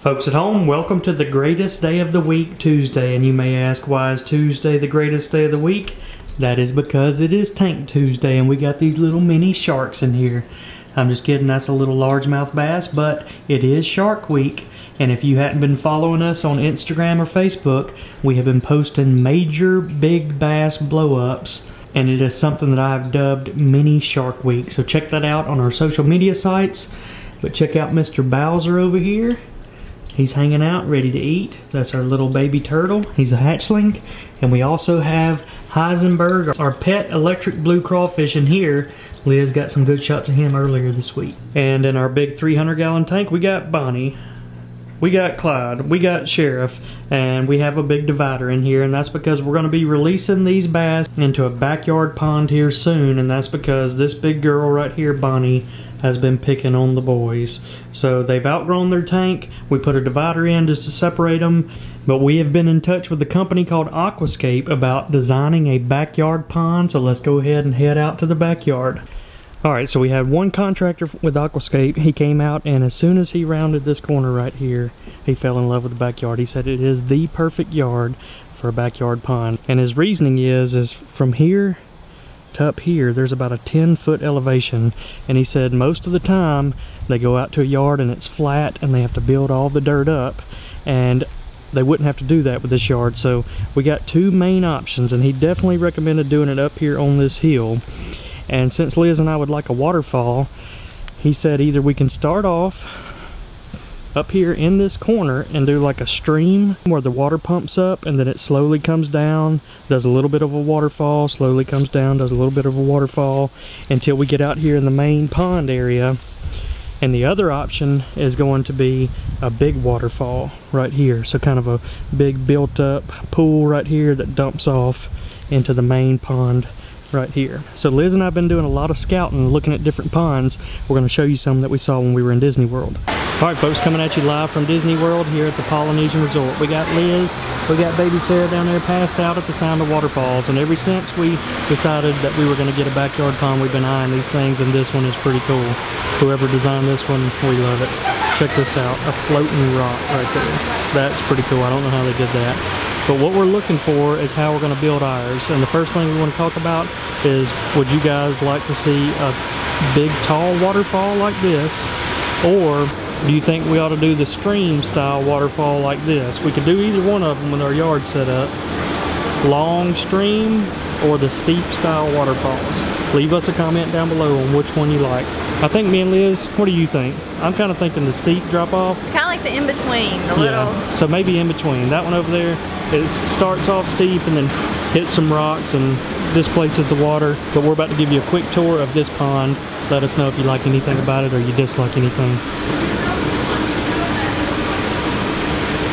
Folks at home, welcome to the greatest day of the week, Tuesday. And you may ask, why is Tuesday the greatest day of the week? That is because it is Tank Tuesday and we got these little mini sharks in here. I'm just kidding, that's a little largemouth bass, but it is Shark Week. And if you hadn't been following us on Instagram or Facebook, we have been posting major big bass blow-ups. And it is something that I've dubbed Mini Shark Week. So check that out on our social media sites. But check out Mr. Bowser over here. He's hanging out, ready to eat. That's our little baby turtle. He's a hatchling. And we also have Heisenberg, our pet electric blue crawfish in here. Liz got some good shots of him earlier this week. And in our big 300-gallon tank, we got Bonnie. We got Clyde, we got Sheriff, and we have a big divider in here, and that's because we're going to be releasing these bass into a backyard pond here soon, and that's because this big girl right here, Bonnie, has been picking on the boys. So they've outgrown their tank. We put a divider in just to separate them, but we have been in touch with a company called Aquascape about designing a backyard pond, so let's go ahead and head out to the backyard. Alright, so we had one contractor with Aquascape. He came out, and as soon as he rounded this corner right here, he fell in love with the backyard. He said it is the perfect yard for a backyard pond. And his reasoning is from here to up here, there's about a 10-foot elevation. And he said most of the time, they go out to a yard and it's flat, and they have to build all the dirt up. And they wouldn't have to do that with this yard. So we got two main options, and he definitely recommended doing it up here on this hill. And since Liz and I would like a waterfall, he said either we can start off up here in this corner and do like a stream where the water pumps up and then it slowly comes down, does a little bit of a waterfall, slowly comes down, does a little bit of a waterfall until we get out here in the main pond area. And the other option is going to be a big waterfall right here. So kind of a big built up pool right here that dumps off into the main pond right here. So Liz and I have been doing a lot of scouting, looking at different ponds. We're going to show you some that we saw when we were in Disney World. Alright folks, coming at you live from Disney World here at the Polynesian Resort. We got Liz, we got baby Sarah down there passed out at the sound of waterfalls, and ever since we decided that we were going to get a backyard pond, we've been eyeing these things, and this one is pretty cool. Whoever designed this one, we love it. Check this out, a floating rock right there. That's pretty cool. I don't know how they did that. But what we're looking for is how we're going to build ours. And the first thing we want to talk about is, would you guys like to see a big tall waterfall like this? Or do you think we ought to do the stream style waterfall like this? We could do either one of them with our yard set up. Long stream or the steep style waterfalls. Leave us a comment down below on which one you like. I think me and Liz, what do you think? I'm kind of thinking the steep drop off. Kind of like the in-between, the little. So maybe in between. That one over there, it starts off steep and then hits some rocks and displaces the water. But we're about to give you a quick tour of this pond. Let us know if you like anything about it or you dislike anything.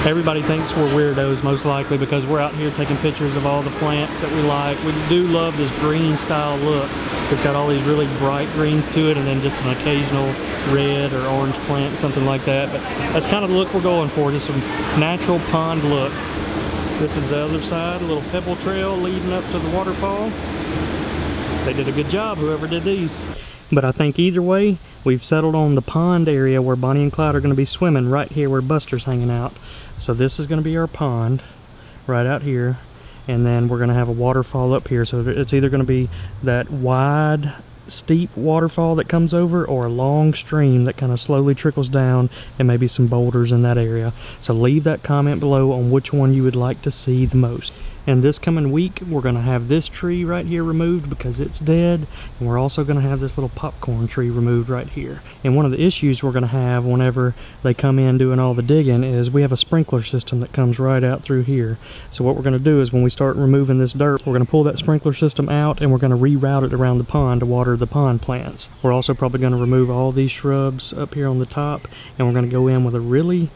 Everybody thinks we're weirdos, most likely, because we're out here taking pictures of all the plants that we like. We do love this green style look. It's got all these really bright greens to it, and then just an occasional red or orange plant, something like that. But that's kind of the look we're going for, just a natural pond look. This is the other side, a little pebble trail leading up to the waterfall. They did a good job, whoever did these. But I think either way, we've settled on the pond area where Bonnie and Clyde are going to be swimming right here where Buster's hanging out. So this is going to be our pond right out here. And then we're going to have a waterfall up here. So it's either going to be that wide, steep waterfall that comes over, or a long stream that kind of slowly trickles down, and maybe some boulders in that area. So leave that comment below on which one you would like to see the most. And this coming week, we're going to have this tree right here removed because it's dead. And we're also going to have this little popcorn tree removed right here. And one of the issues we're going to have whenever they come in doing all the digging is we have a sprinkler system that comes right out through here. So what we're going to do is when we start removing this dirt, we're going to pull that sprinkler system out and we're going to reroute it around the pond to water the pond plants. We're also probably going to remove all these shrubs up here on the top, and we're going to go in with a really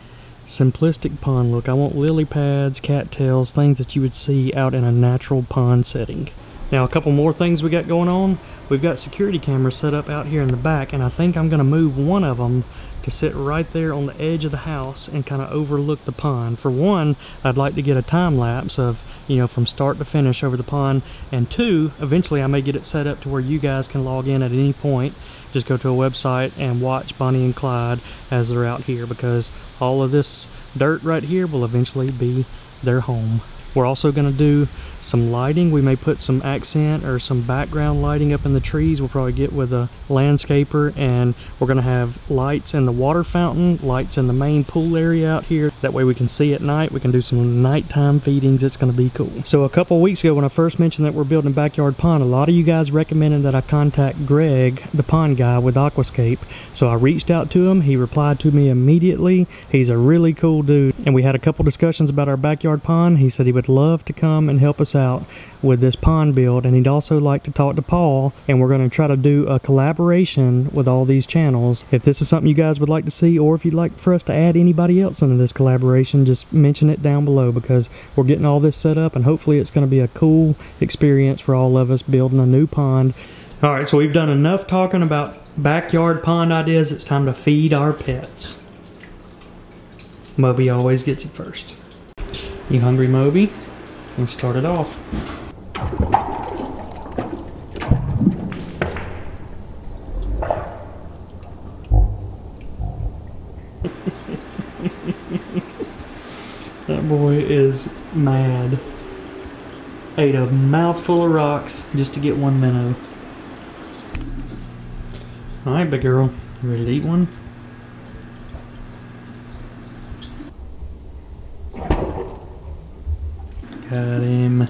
simplistic pond look. I want lily pads, cattails, things that you would see out in a natural pond setting. Now a couple more things we got going on. We've got security cameras set up out here in the back, and I think I'm going to move one of them to sit right there on the edge of the house and kind of overlook the pond. For one, I'd like to get a time lapse of, you know, from start to finish over the pond, and two, eventually I may get it set up to where you guys can log in at any point. Just go to a website and watch Bonnie and Clyde as they're out here, because all of this dirt right here will eventually be their home. We're also going to do some lighting. We may put some accent or some background lighting up in the trees. We'll probably get with a landscaper, and we're going to have lights in the water fountain, lights in the main pool area out here. That way we can see at night. We can do some nighttime feedings. It's going to be cool. So a couple weeks ago when I first mentioned that we're building a backyard pond, a lot of you guys recommended that I contact Greg, the pond guy with Aquascape. So I reached out to him. He replied to me immediately. He's a really cool dude. And we had a couple discussions about our backyard pond. He said he would love to come and help us out with this pond build, and he'd also like to talk to Paul, and we're going to try to do a collaboration with all these channels. If this is something you guys would like to see, or if you'd like for us to add anybody else into this collaboration, just mention it down below, because we're getting all this set up and hopefully it's going to be a cool experience for all of us building a new pond. Alright, so we've done enough talking about backyard pond ideas. It's time to feed our pets. Moby always gets it first. You hungry, Moby? Let's start it off. That boy is mad. Ate a mouthful of rocks just to get one minnow. Alright, big girl. You ready to eat one? Got him.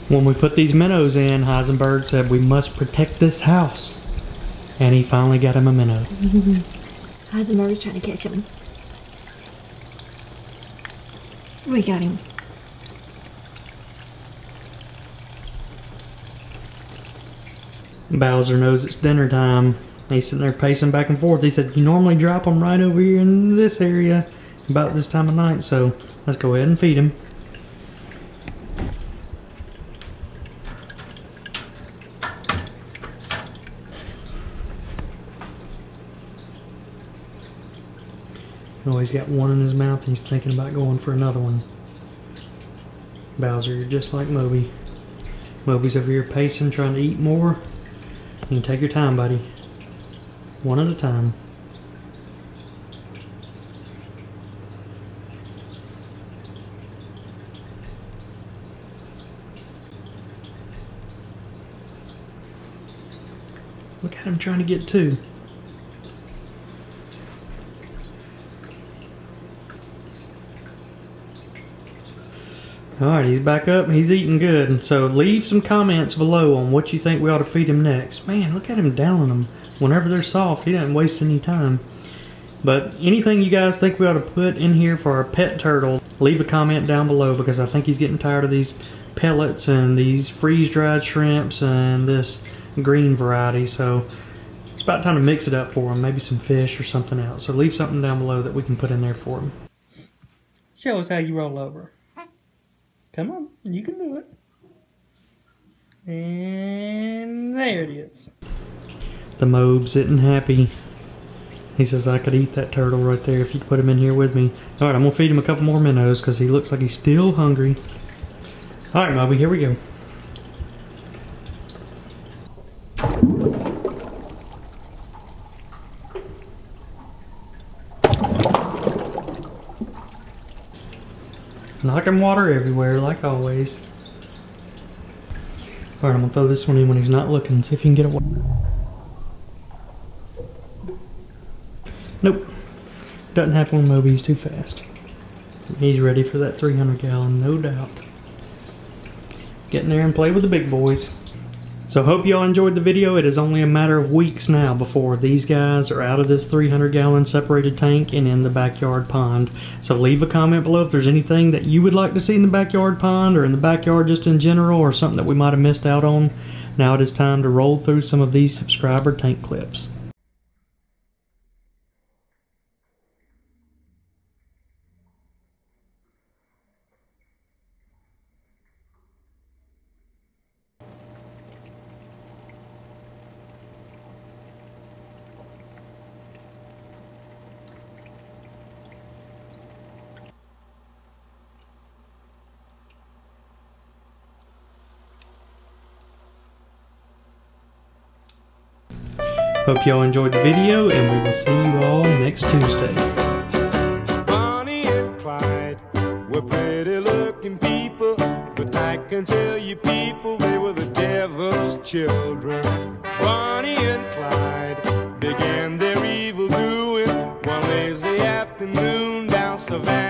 When we put these minnows in, Heisenberg said we must protect this house. And he finally got him a minnow. Heisenberg's trying to catch him. We got him. Bowser knows it's dinner time. He's sitting there pacing back and forth. He said, you normally drop them right over here in this area about this time of night, so let's go ahead and feed him. Oh, he's got one in his mouth and he's thinking about going for another one. Bowser, you're just like Moby. Moby's over here pacing, trying to eat more. You can take your time, buddy. One at a time. Look at him trying to get two. Alright, he's back up. He's eating good. So leave some comments below on what you think we ought to feed him next. Man, look at him downing them. Whenever they're soft, he doesn't waste any time. But anything you guys think we ought to put in here for our pet turtle, leave a comment down below, because I think he's getting tired of these pellets and these freeze-dried shrimps and this green variety. So it's about time to mix it up for him. Maybe some fish or something else. So leave something down below that we can put in there for him. Show us how you roll over. Come on, you can do it. And there it is. The Mobe's sitting happy. He says I could eat that turtle right there if you put him in here with me. Alright, I'm going to feed him a couple more minnows because he looks like he's still hungry. Alright, Moby, here we go. Knocking water everywhere, like always. Alright, I'm going to throw this one in when he's not looking. See if you can get away. Nope. Doesn't happen when Moby's too fast. He's ready for that 300 gallon, no doubt. Get in there and play with the big boys. So hope y'all enjoyed the video. It is only a matter of weeks now before these guys are out of this 300 gallon separated tank and in the backyard pond. So leave a comment below if there's anything that you would like to see in the backyard pond or in the backyard just in general, or something that we might have missed out on. Now it is time to roll through some of these subscriber tank clips. Hope y'all enjoyed the video, and we will see you all next Tuesday. Bonnie and Clyde were pretty looking people, but I can tell you people, they were the devil's children. Bonnie and Clyde began their evil doing one lazy afternoon down Savannah.